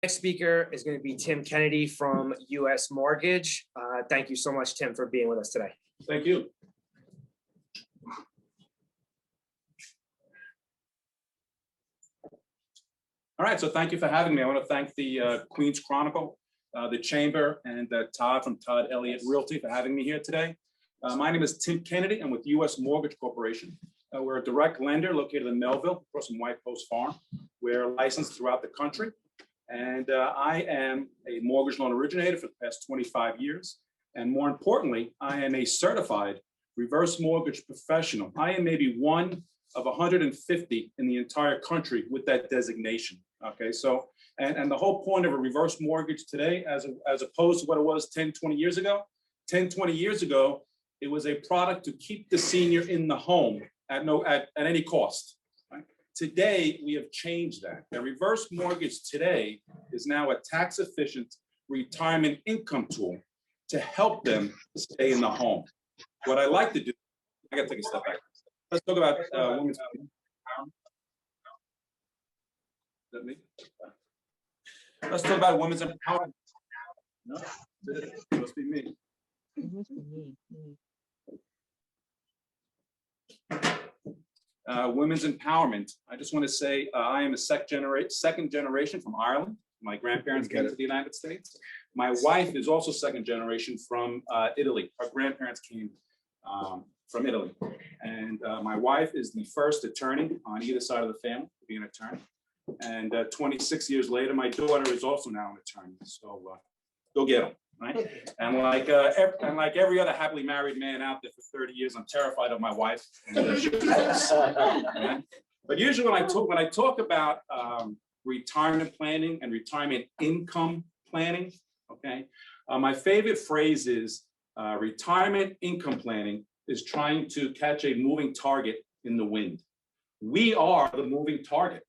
Next speaker is going to be Tim Kennedy from US Mortgage. Thank you so much, Tim, for being with us today. Thank you. All right, so thank you for having me. I want to thank the Queens Chronicle, the Chamber, and Todd from Todd Elliott Realty for having me here today. My name is Tim Kennedy. I'm with US Mortgage Corporation. We're a direct lender located in Melville, across from White Post Farm. We're licensed throughout the country. And I am a mortgage loan originator for the past 25 years. And more importantly, I am a certified reverse mortgage professional. I am maybe one of 150 in the entire country with that designation. Okay, so, and the whole point of a reverse mortgage today, as opposed to what it was 10, 20 years ago, 10, 20 years ago, it was a product to keep the senior in the home at any cost. Today, we have changed that. The reverse mortgage today is now a tax-efficient retirement income tool to help them stay in the home. What I like to do, I gotta take a step back. Let's talk about women's empowerment. Is that me? Let's talk about women's empowerment. No, it must be me. Women's empowerment. I just want to say I am a second generation from Ireland. My grandparents came to the United States. My wife is also second generation from Italy. Our grandparents came from Italy. And my wife is the first attorney on either side of the family to be an attorney. And 26 years later, my daughter is also now an attorney. So go get them. Right? And like every other happily married man out there for 30 years, I'm terrified of my wife. Right? But usually when I talk about retirement planning and retirement income planning, okay, my favorite phrase is retirement income planning is trying to catch a moving target in the wind. We are the moving target.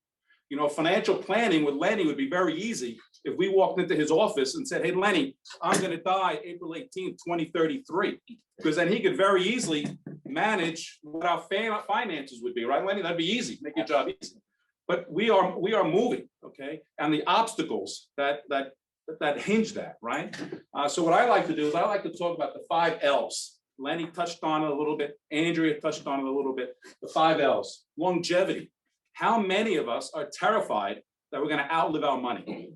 You know, financial planning with Lenny would be very easy if we walked into his office and said, hey, Lenny, I'm going to die April 18th, 2033, because then he could very easily manage what our finances would be, right, Lenny? That'd be easy, make your job easy. But we are moving, okay? And the obstacles that hinge that, right? So what I like to do is I like to talk about the 5 L's. Lenny touched on it a little bit. Andrea touched on it a little bit. The 5 L's, longevity. How many of us are terrified that we're going to outlive our money?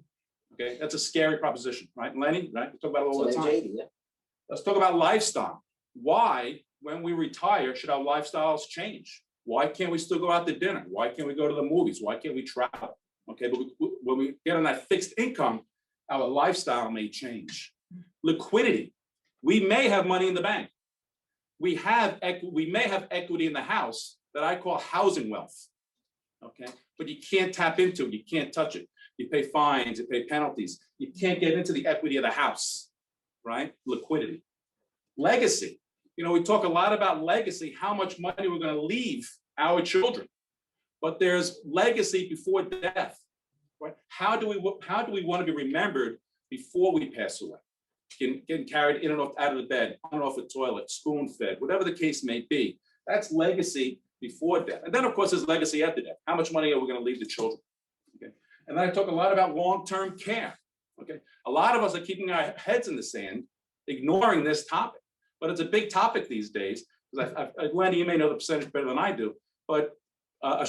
Okay, that's a scary proposition, right, Lenny? Right, we talk about it all the time. Let's talk about lifestyle. Why, when we retire, should our lifestyles change? Why can't we still go out to dinner? Why can't we go to the movies? Why can't we travel? Okay, but when we get on that fixed income, our lifestyle may change. Liquidity. We may have money in the bank. We may have equity in the house that I call housing wealth. Okay, but you can't tap into it. You can't touch it. You pay fines, you pay penalties. You can't get into the equity of the house, right? Liquidity. Legacy. You know, we talk a lot about legacy, how much money we're going to leave our children. But there's legacy before death, right? How do we want to be remembered before we pass away? Getting carried in and out of the bed, on and off the toilet, spoon-fed, whatever the case may be. That's legacy before death. And then, of course, there's legacy after death. How much money are we going to leave the children? Okay. And then I talk a lot about long-term care. Okay. A lot of us are keeping our heads in the sand, ignoring this topic. But it's a big topic these days. Lenny, you may know the percentage better than I do, but a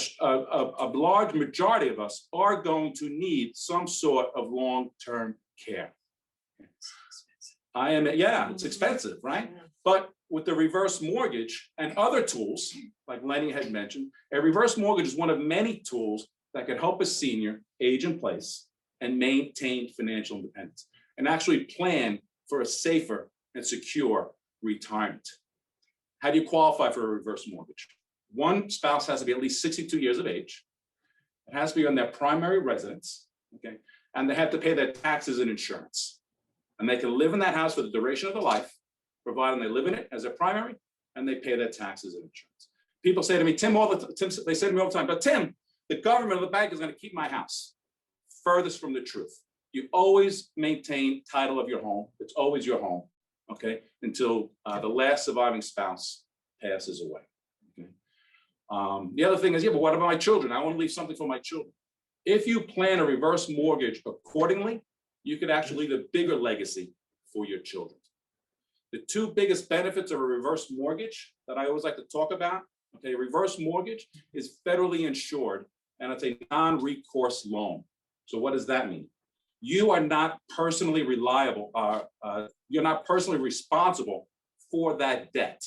large majority of us are going to need some sort of long-term care. It's expensive, right? But with the reverse mortgage and other tools, like Lenny had mentioned, a reverse mortgage is one of many tools that can help a senior age in place and maintain financial independence and actually plan for a safer and secure retirement. How do you qualify for a reverse mortgage? One spouse has to be at least 62 years of age. It has to be on their primary residence, okay? And they have to pay their taxes and insurance. And they can live in that house for the duration of their life, provided they live in it as their primary and they pay their taxes and insurance. People say to me, Tim, they say to me all the time, but Tim, the government or the bank is going to keep my house. Furthest from the truth. You always maintain title of your home. It's always your home, okay, until the last surviving spouse passes away. Okay. The other thing is, yeah, but what about my children? I want to leave something for my children. If you plan a reverse mortgage accordingly, you could actually leave a bigger legacy for your children. The two biggest benefits of a reverse mortgage that I always like to talk about, okay, a reverse mortgage is federally insured and it's a non-recourse loan. So what does that mean? You are not personally reliable, you're not personally responsible for that debt.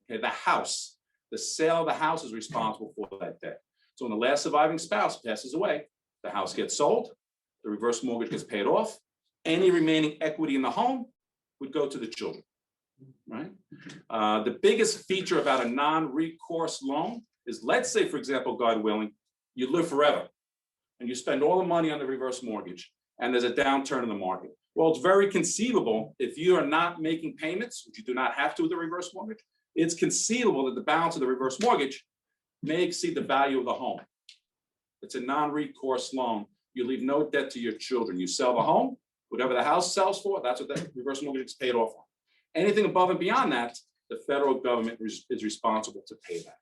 Okay, the house, the sale of the house is responsible for that debt. So when the last surviving spouse passes away, the house gets sold, the reverse mortgage gets paid off, any remaining equity in the home would go to the children, right? The biggest feature about a non-recourse loan is, let's say, for example, God willing, you live forever and you spend all the money on the reverse mortgage and there's a downturn in the market. Well, it's very conceivable if you are not making payments, which you do not have to with the reverse mortgage, it's conceivable that the balance of the reverse mortgage may exceed the value of the home. It's a non-recourse loan. You leave no debt to your children. You sell the home, whatever the house sells for, that's what the reverse mortgage is paid off on. Anything above and beyond that, the federal government is responsible to pay that.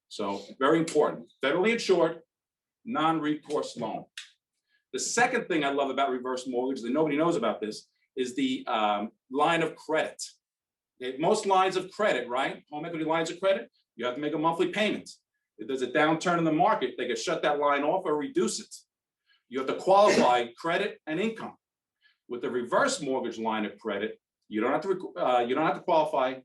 So very important, federally insured, non-recourse loan. The second thing I love about reverse mortgages, and nobody knows about this, is the line of credit. Most lines of credit, right? Home equity lines of credit, you have to make a monthly payment. If there's a downturn in the market, they can shut that line off or reduce it. You have to qualify credit and income. With the reverse mortgage line of credit, you don't have to qualify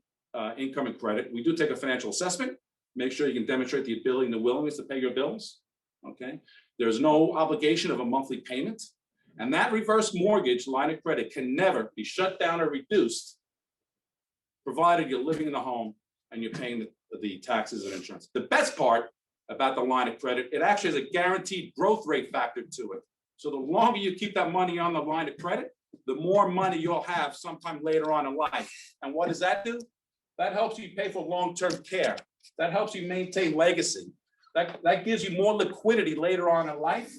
income and credit. We do take a financial assessment, make sure you can demonstrate the ability and the willingness to pay your bills. Okay, there's no obligation of a monthly payment, and that reverse mortgage line of credit can never be shut down or reduced, provided you're living in the home and you're paying the taxes and insurance. The best part about the line of credit, it actually has a guaranteed growth rate factor to it. So the longer you keep that money on the line of credit, the more money you'll have sometime later on in life. And what does that do? That helps you pay for long-term care. That helps you maintain legacy. That gives you more liquidity later on in life.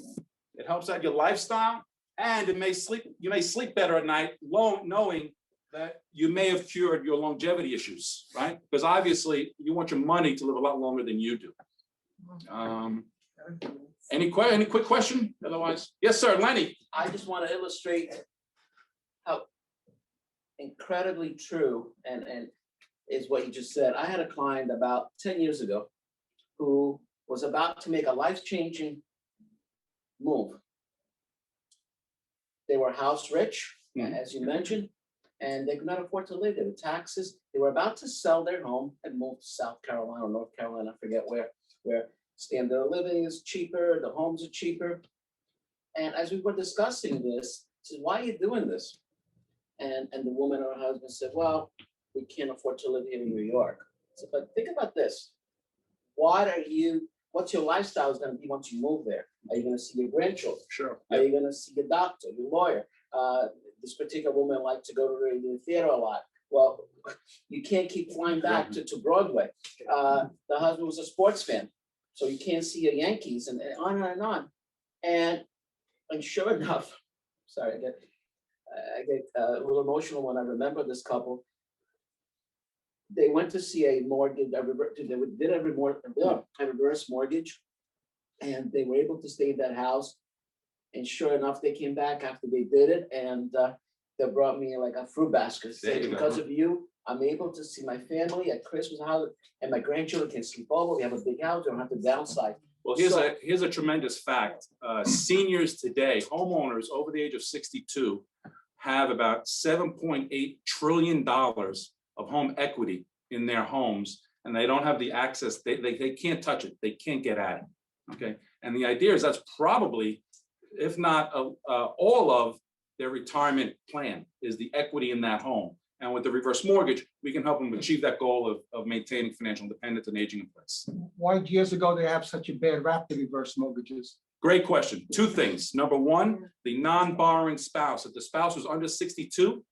It helps out your lifestyle, and you may sleep better at night, knowing that you may have cured your longevity issues, right? Because obviously you want your money to live a lot longer than you do. Any quick question? Otherwise, yes, sir, Lenny. I just want to illustrate how incredibly true and is what you just said. I had a client about 10 years ago who was about to make a life-changing move. They were house rich, as you mentioned, and they could not afford to live there. The taxes, they were about to sell their home and move to South Carolina or North Carolina, I forget where standard of living is cheaper, the homes are cheaper. And as we were discussing this, I said, why are you doing this? And the woman or her husband said, well, we can't afford to live here in New York. I said, but think about this. What's your lifestyle is going to be once you move there? Are you going to see your grandchildren? Sure. Are you going to see your doctor, your lawyer? This particular woman liked to go to the theater a lot. Well, you can't keep flying back to Broadway. The husband was a sports fan, so you can't see your Yankees, and on and on. And sure enough, sorry, I get a little emotional when I remember this couple. They went to see a mortgage, a reverse mortgage, and they were able to stay in that house. And sure enough, they came back after they did it, and they brought me like a fruit basket. Saying, because of you, I'm able to see my family at Christmas holiday, and my grandchildren can sleep over. We have a big house; we don't have to downsize. Well, here's a tremendous fact. Seniors today, homeowners over the age of 62, have about $7.8 trillion of home equity in their homes, and they don't have the access. They can't touch it. They can't get at it. Okay, and the idea is that's probably, if not all of their retirement plan, is the equity in that home. And with the reverse mortgage, we can help them achieve that goal of maintaining financial independence and aging in place. Why years ago they have such a bad rap, the reverse mortgages? Great question. Two things. Number one, the non-borrowing spouse. If the spouse was under 62,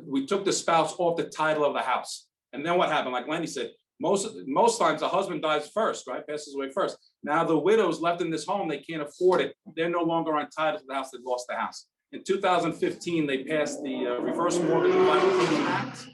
we took the spouse off the title of the house. And then what happened? Like Lenny said, most times the husband dies first, right? Passes away first. Now the widows left in this home, they can't afford it. They're no longer entitled to the house. They lost the house. In 2015, they passed the Reverse Mortgage Revitalization Act,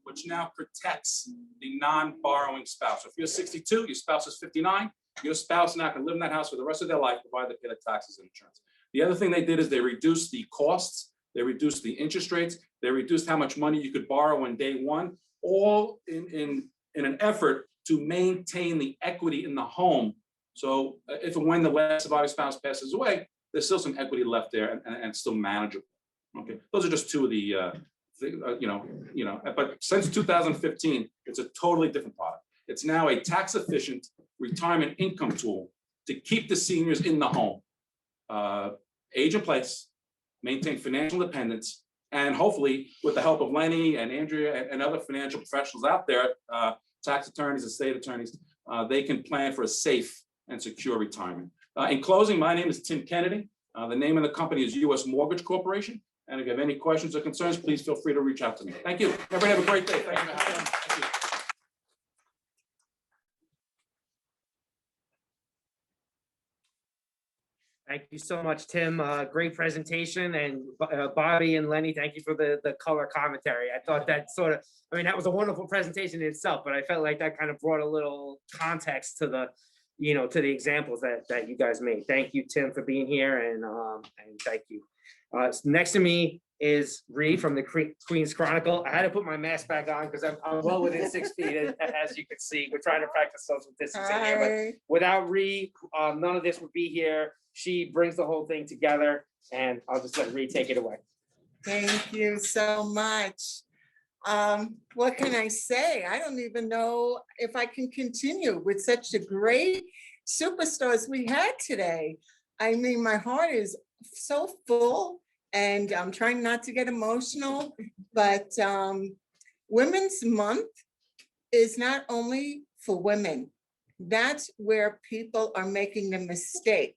which now protects the non-borrowing spouse. So if you're 62, your spouse is 59, Your spouse now can live in that house for the rest of their life, provided they pay the taxes and insurance. The other thing they did is they reduced the costs, they reduced the interest rates, they reduced how much money you could borrow on day one, all in an effort to maintain the equity in the home. So if and when the last surviving spouse passes away, there's still some equity left there and still manageable. Okay, those are just two of the, but since 2015, it's a totally different product. It's now a tax efficient retirement income tool to keep the seniors in the home, age in place, maintain financial independence, and hopefully with the help of Lenny and Andrea and other financial professionals out there, tax attorneys and state attorneys, they can plan for a safe and secure retirement. In closing, my name is Tim Kennedy. The name of the company is U.S. Mortgage Corporation. And if you have any questions or concerns, please feel free to reach out to me. Thank you. Everybody have a great day. Thank you. Thank you. Thank you so much, Tim. Great presentation. And Bobby and Lenny, thank you for the color commentary. I thought that that was a wonderful presentation in itself, but I felt like that kind of brought a little context to the, to the examples that you guys made. Thank you, Tim, for being here, and thank you. Next to me is Ree from the Queen's Chronicle. I had to put my mask back on because I'm well within 6 feet, as you can see. We're trying to practice social distancing here, but without Ree, none of this would be here. She brings the whole thing together, and I'll just let Ree take it away. Thank you so much. What can I say? I don't even know if I can continue with such a great superstars we had today. I mean, my heart is so full, and I'm trying not to get emotional, but Women's Month is not only for women. That's where people are making the mistake.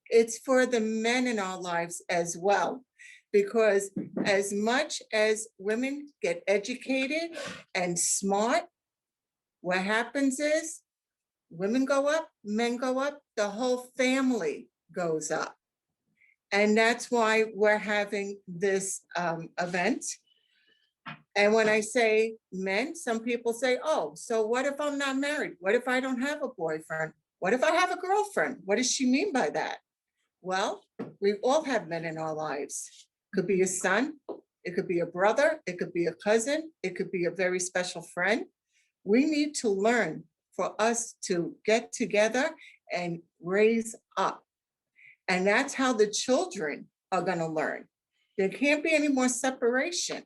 It's for the men in our lives as well, because as much as women get educated and smart, what happens is women go up, men go up, the whole family goes up. And that's why we're having this event. And when I say men, some people say, oh, so what if I'm not married? What if I don't have a boyfriend? What if I have a girlfriend? What does she mean by that? Well, we all have men in our lives. Could be a son, it could be a brother, it could be a cousin, it could be a very special friend. We need to learn for us to get together and raise up. And that's how the children are going to learn. There can't be any more separation.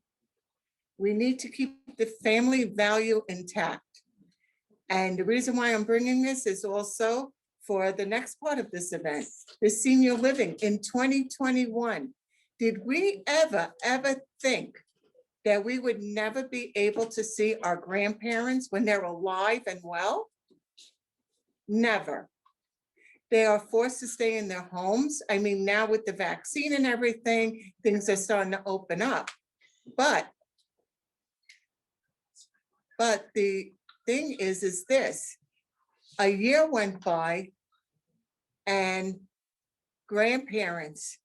We need to keep the family value intact. And the reason why I'm bringing this is also for the next part of this event, the senior living in 2021. Did we ever think that we would never be able to see our grandparents when they're alive and well? Never. They are forced to stay in their homes. I mean, now with the vaccine and everything, things are starting to open up. But the thing is this, a year went by and grandparents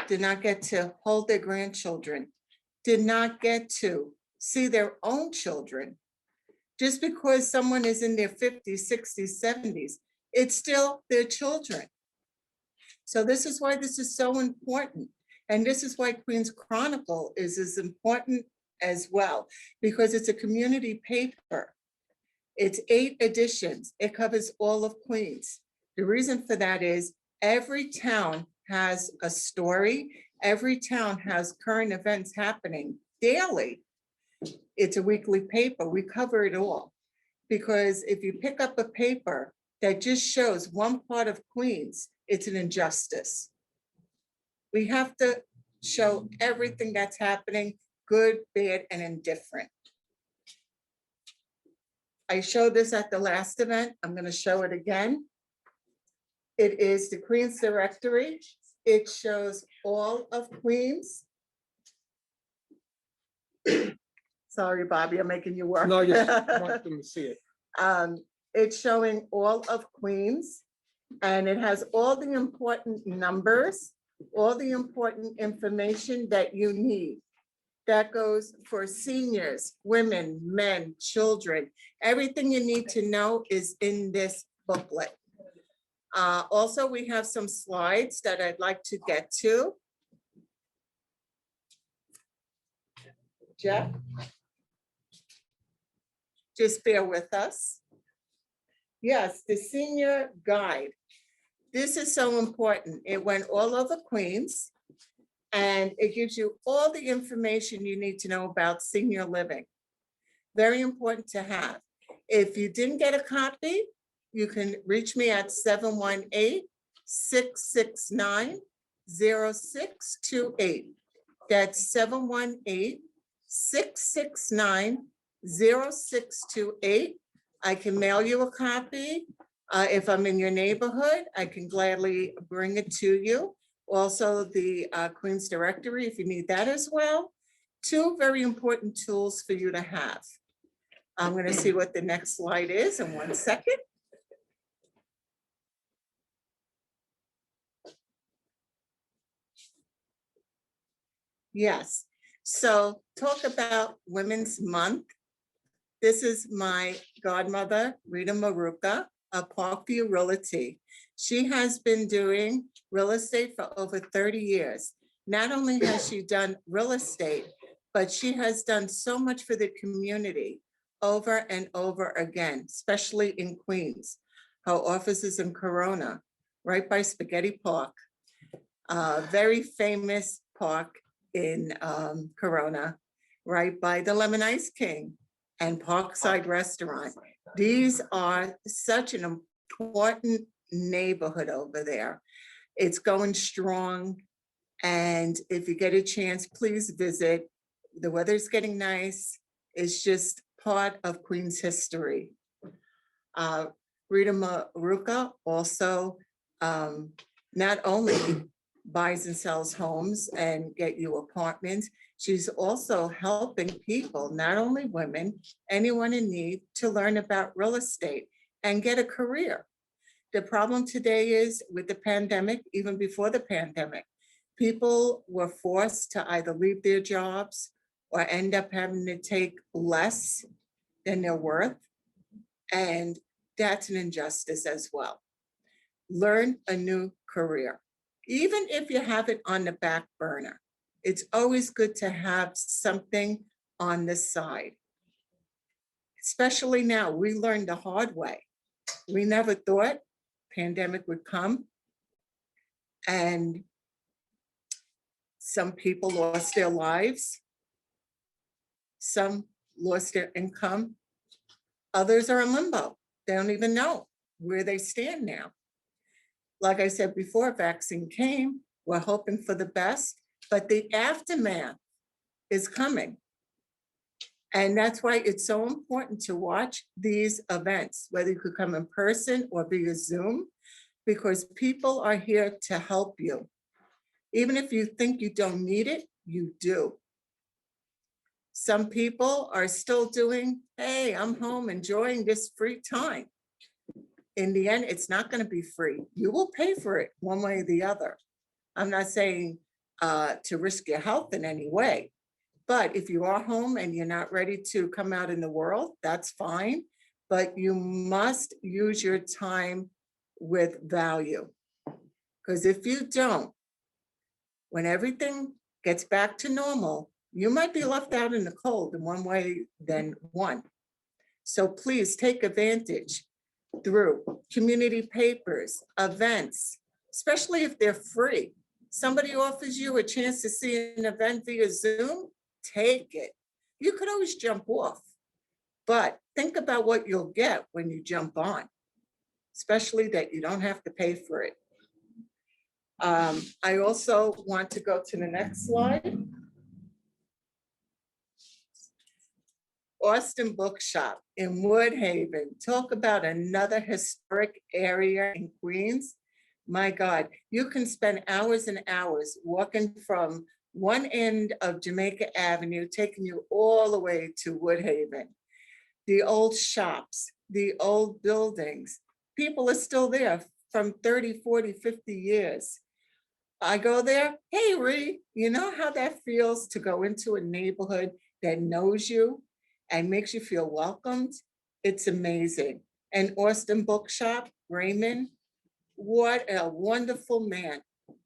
did not get to hold their grandchildren, did not get to see their own children. Just because someone is in their 50s, 60s, 70s, it's still their children. So this is why this is so important. And this is why Queen's Chronicle is as important as well, because it's a community paper. It's 8 editions. It covers all of Queens. The reason for that is every town has a story. Every town has current events happening daily. It's a weekly paper. We cover it all. Because if you pick up a paper that just shows one part of Queens, it's an injustice. We have to show everything that's happening, good, bad, and indifferent. I showed this at the last event. I'm going to show it again. It is the Queens Directory. It shows all of Queens. Sorry, Bobby, I'm making you work. No, you want them to see it. It's showing all of Queens, and it has all the important numbers, all the important information that you need. That goes for seniors, women, men, children. Everything you need to know is in this booklet. Also, we have some slides that I'd like to get to. Jeff? Just bear with us. Yes, the senior guide. This is so important. It went all over Queens, and it gives you all the information you need to know about senior living. Very important to have. If you didn't get a copy, you can reach me at 718-669-0628. That's 718-669-0628. I can mail you a copy. If I'm in your neighborhood, I can gladly bring it to you. Also, the Queens Directory, if you need that as well. Two very important tools for you to have. I'm going to see what the next slide is in 1 second. Yes, so talk about Women's Month. This is my godmother, Rita Maruka of Parkview Realty. She has been doing real estate for over 30 years. Not only has she done real estate, but she has done so much for the community over and over again, especially in Queens. Her office is in Corona, right by Spaghetti Park. Very famous park in Corona, right by the Lemon Ice King and Parkside Restaurant. These are such an important neighborhood over there. It's going strong. And if you get a chance, please visit. The weather's getting nice. It's just part of Queens history. Rita Maruka also not only buys and sells homes and get you apartments, she's also helping people, not only women, anyone in need, to learn about real estate and get a career. The problem today is with the pandemic, even before the pandemic, people were forced to either leave their jobs or end up having to take less than their worth. And that's an injustice as well. Learn a new career. Even if you have it on the back burner, it's always good to have something on the side. Especially now, we learned the hard way. We never thought pandemic would come, and some people lost their lives. Some lost their income. Others are in limbo. They don't even know where they stand now. Like I said before, vaccine came, we're hoping for the best, but the aftermath is coming. And that's why it's so important to watch these events, whether you could come in person or via Zoom, because people are here to help you. Even if you think you don't need it, you do. Some people are still doing, hey, I'm home enjoying this free time. In the end, it's not going to be free. You will pay for it one way or the other. I'm not saying to risk your health in any way, but if you are home and you're not ready to come out in the world, that's fine. But you must use your time with value. Because if you don't, when everything gets back to normal, you might be left out in the cold in one way than one. So please take advantage through community papers, events, especially if they're free. Somebody offers you a chance to see an event via Zoom, take it. You could always jump off, but think about what you'll get when you jump on, especially that you don't have to pay for it. I also want to go to the next slide. Austin Bookshop in Woodhaven. Talk about another historic area in Queens. My God, you can spend hours and hours walking from one end of Jamaica Avenue, taking you all the way to Woodhaven. The old shops, the old buildings, people are still there from 30, 40, 50 years. I go there, hey, Ree, you know how that feels to go into a neighborhood that knows you and makes you feel welcomed? It's amazing. And Austin Bookshop, Raymond, what a wonderful man.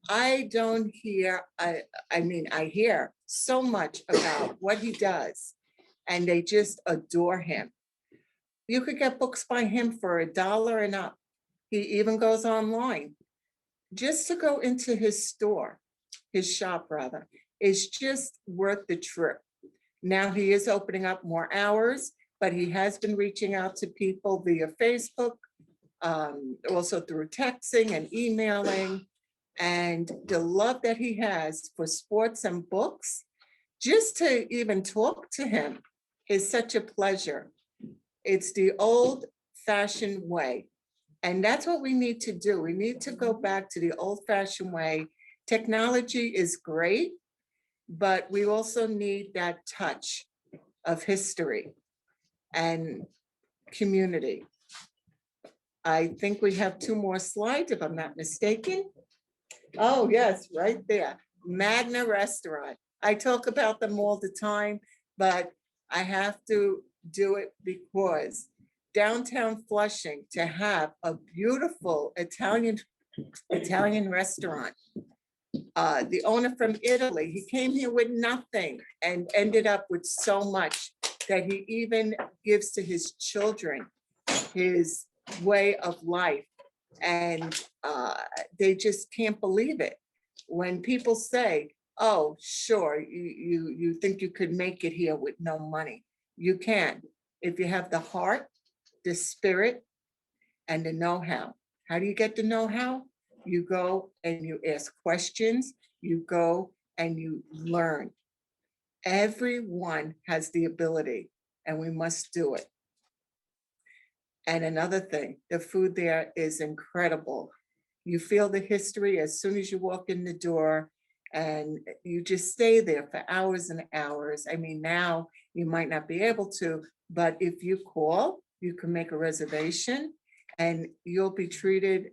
I don't hear, I mean, I hear so much about what he does, and they just adore him. You could get books by him for $1 and up. He even goes online. Just to go into his store, his shop rather, is just worth the trip. Now he is opening up more hours, but he has been reaching out to people via Facebook, also through texting and emailing. And the love that he has for sports and books, just to even talk to him is such a pleasure. It's the old-fashioned way. And that's what we need to do. We need to go back to the old-fashioned way. Technology is great, but we also need that touch of history and community. I think we have 2 more slides, if I'm not mistaken. Oh, yes, right there. Magna Restaurant. I talk about them all the time, but I have to do it because downtown Flushing, to have a beautiful Italian restaurant. The owner from Italy, he came here with nothing and ended up with so much that he even gives to his children, his way of life. And they just can't believe it. When people say, oh, sure, you think you could make it here with no money. You can, if you have the heart, the spirit, and the know-how. How do you get the know-how? You go and you ask questions, you go and you learn. Everyone has the ability, and we must do it. And another thing, the food there is incredible. You feel the history as soon as you walk in the door, and you just stay there for hours and hours. I mean, now you might not be able to, but if you call, you can make a reservation and you'll be treated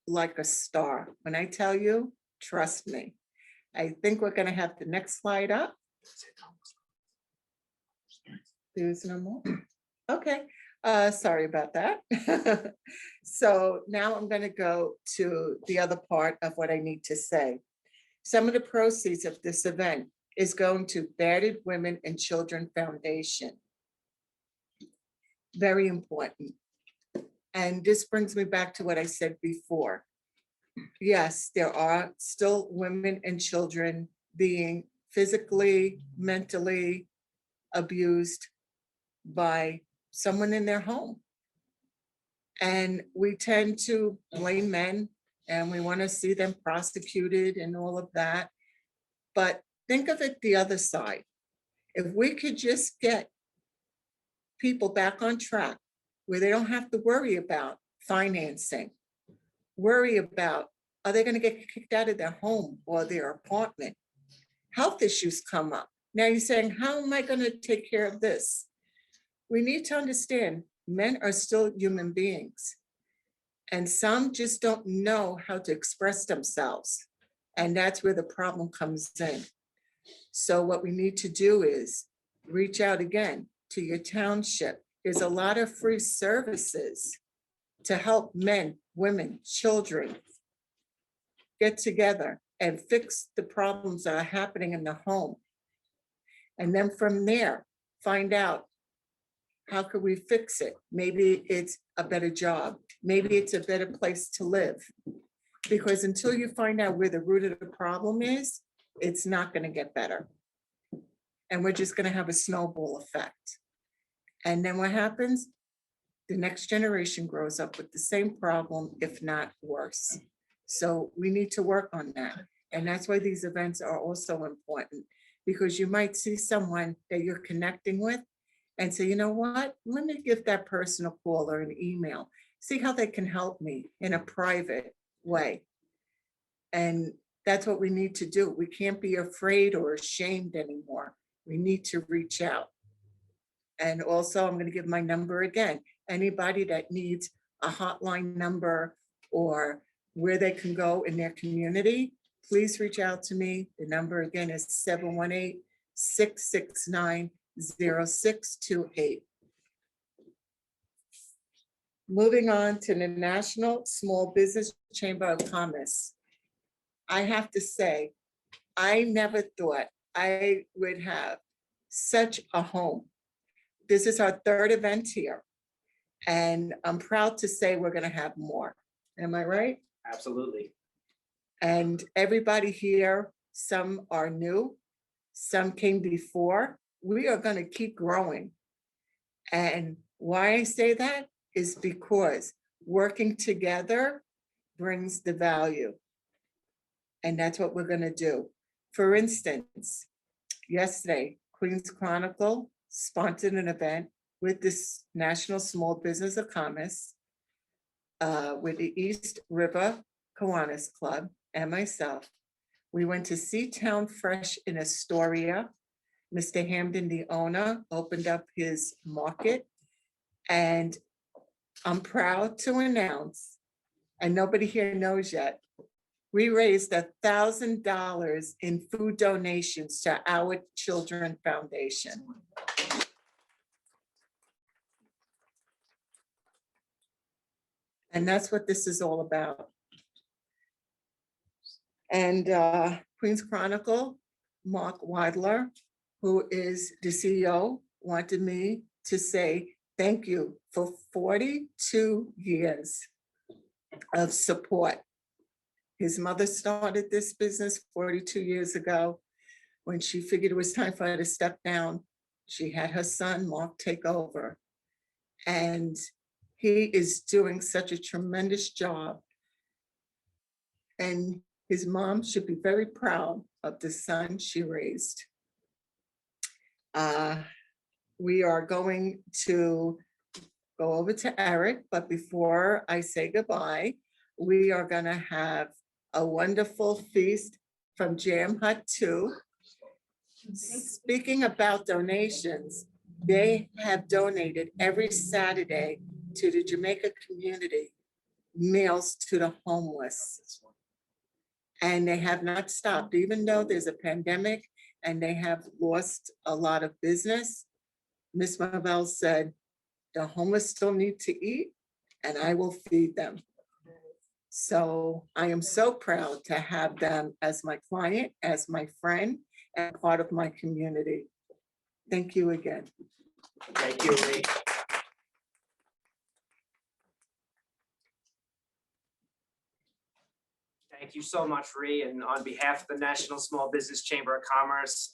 like a star. When I tell you, trust me. I think we're gonna have the next slide up. There's no more. Okay, sorry about that. So now I'm gonna go to the other part of what I need to say. Some of the proceeds of this event is going to Battered Women and Children Foundation. Very important. And this brings me back to what I said before. Yes, there are still women and children being physically, mentally abused by someone in their home. And we tend to blame men and we want to see them prosecuted and all of that. But think of it the other side. If we could just get people back on track where they don't have to worry about financing, worry about, are they going to get kicked out of their home or their apartment? Health issues come up. Now you're saying, how am I going to take care of this? We need to understand men are still human beings. And some just don't know how to express themselves. And that's where the problem comes in. So what we need to do is reach out again to your township. There's a lot of free services to help men, women, children get together and fix the problems that are happening in the home. And then from there, find out, how could we fix it? Maybe it's a better job. Maybe it's a better place to live. Because until you find out where the root of the problem is, it's not going to get better. And we're just going to have a snowball effect. And then what happens? The next generation grows up with the same problem, if not worse. So we need to work on that. And that's why these events are also important, because you might see someone that you're connecting with and say, you know what, let me give that person a call or an email, see how they can help me in a private way. And that's what we need to do. We can't be afraid or ashamed anymore. We need to reach out. And also, I'm going to give my number again. Anybody that needs a hotline number or where they can go in their community, please reach out to me. The number again is 718-669-0628. Moving on to the National Small Business Chamber of Commerce. I have to say, I never thought I would have such a home. This is our third event here, and I'm proud to say we're going to have more. Am I right? Absolutely. And everybody here, some are new, some came before. We are going to keep growing. And why I say that is because working together brings the value. And that's what we're going to do. For instance, yesterday, Queens Chronicle sponsored an event with this National Small Business of Commerce with the East River Kiwanis Club and myself. We went to Seatown Fresh in Astoria. Mr. Hamden, the owner, opened up his market. And I'm proud to announce, and nobody here knows yet, we raised $1,000 in food donations to Our Children Foundation. And that's what this is all about. And Queens Chronicle, Mark Weidler, who is the CEO, wanted me to say thank you for 42 years of support. His mother started this business 42 years ago. When she figured it was time for her to step down, she had her son, Mark, take over. And he is doing such a tremendous job. And his mom should be very proud of the son she raised. We are going to go over to Eric, but before I say goodbye, we are going to have a wonderful feast from Jam Hut 2. Speaking about donations, they have donated every Saturday to the Jamaica community meals to the homeless. And they have not stopped, even though there's a pandemic and they have lost a lot of business. Ms. Marvell said, the homeless still need to eat and I will feed them. So I am so proud to have them as my client, as my friend, and part of my community. Thank you again. Thank you, Lee. Thank you so much, Ree, and on behalf of the National Small Business Chamber of Commerce,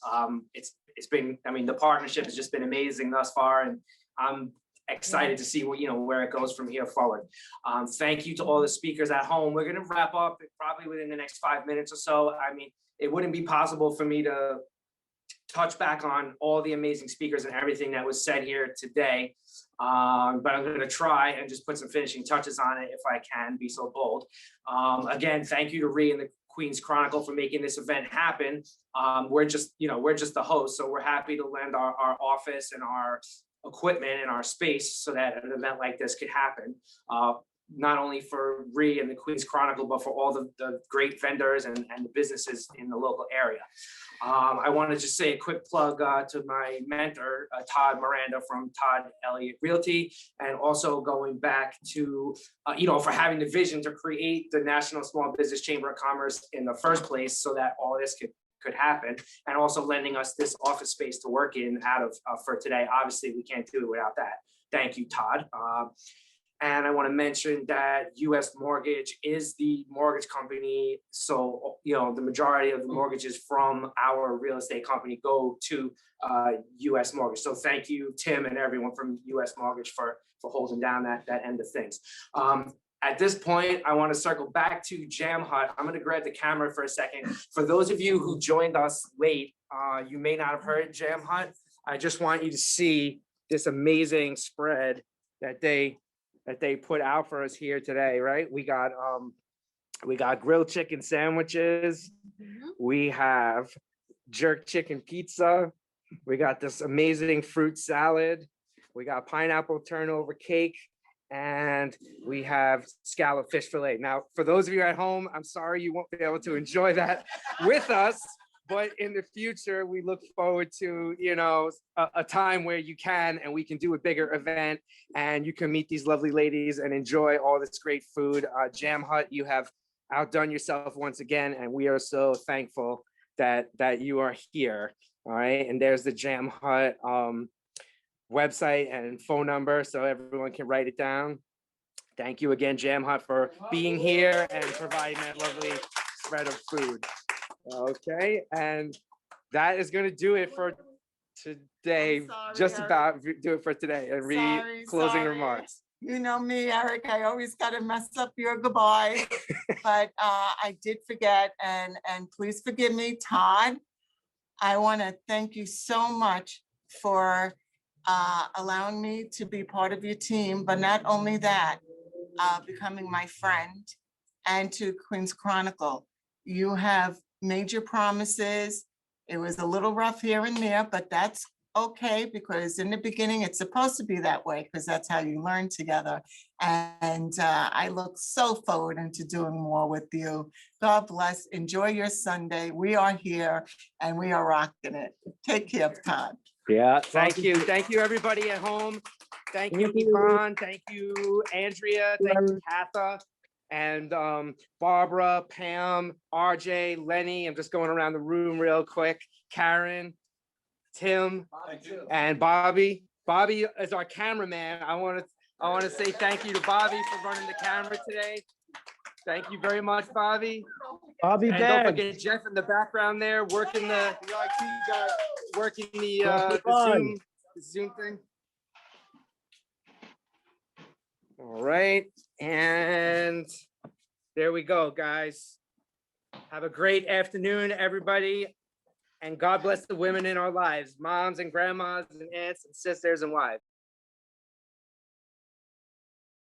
it's been, I mean, the partnership has just been amazing thus far, and I'm excited to see what, where it goes from here forward. Thank you to all the speakers at home. We're going to wrap up probably within the next 5 minutes or so. I mean, it wouldn't be possible for me to touch back on all the amazing speakers and everything that was said here today. But I'm going to try and just put some finishing touches on it if I can be so bold. Again, thank you to Ree and the Queens Chronicle for making this event happen. We're just the host, so we're happy to lend our office and our equipment and our space so that an event like this could happen. Not only for Ree and the Queens Chronicle, but for all the great vendors and the businesses in the local area. I want to just say a quick plug to my mentor, Todd Miranda from Todd Elliott Realty, and also going back to, for having the vision to create the National Small Business Chamber of Commerce in the first place so that all this could happen, and also lending us this office space to work in out of for today. Obviously, we can't do it without that. Thank you, Todd. And I want to mention that U.S. Mortgage is the mortgage company. So, the majority of the mortgages from our real estate company go to U.S. Mortgage. So thank you, Tim, and everyone from U.S. Mortgage for holding down that end of things. At this point, I want to circle back to Jam Hut. I'm going to grab the camera for a second. For those of you who joined us late, you may not have heard Jam Hut. I just want you to see this amazing spread that they put out for us here today, right? We got grilled chicken sandwiches. We have jerk chicken pizza. We got this amazing fruit salad. We got pineapple turnover cake, and we have scallop fish fillet. Now, for those of you at home, I'm sorry you won't be able to enjoy that with us, but in the future, we look forward to, a time where you can, and we can do a bigger event and you can meet these lovely ladies and enjoy all this great food. Jam Hut, you have outdone yourself once again, and we are so thankful that you are here. All right. And there's the Jam Hut website and phone number so everyone can write it down. Thank you again, Jam Hut, for being here and providing that lovely spread of food. Okay, and that is going to do it for today. I'm sorry, Just Eric. about do it for today and read Sorry, closing sorry. remarks. You know me, Eric, I always gotta mess up your goodbye, but I did forget, and please forgive me, Todd. I wanna thank you so much for allowing me to be part of your team, but not only that, becoming my friend, and to Queen's Chronicle. You have made your promises. It was a little rough here and there, but that's okay, because in the beginning, it's supposed to be that way, because that's how you learn together. And I look so forward into doing more with you. God bless. Enjoy your Sunday. We are here and we are rocking it. Take care, Todd. Yeah, thank you. Thank you, everybody at home. Thank you, Yvonne. Thank you, Andrea. Thank you, Katha. And Barbara, Pam, RJ, Lenny. I'm just going around the room real quick. Karen, Tim, and Bobby. Bobby is our cameraman. I want to say thank you to Bobby for running the camera today. Thank you very much, Bobby. Bobby And Dad. don't forget Jeff in the background there, working the Zoom thing. All right, and there we go, guys. Have a great afternoon, everybody. And God bless the women in our lives, moms and grandmas and aunts and sisters and wives.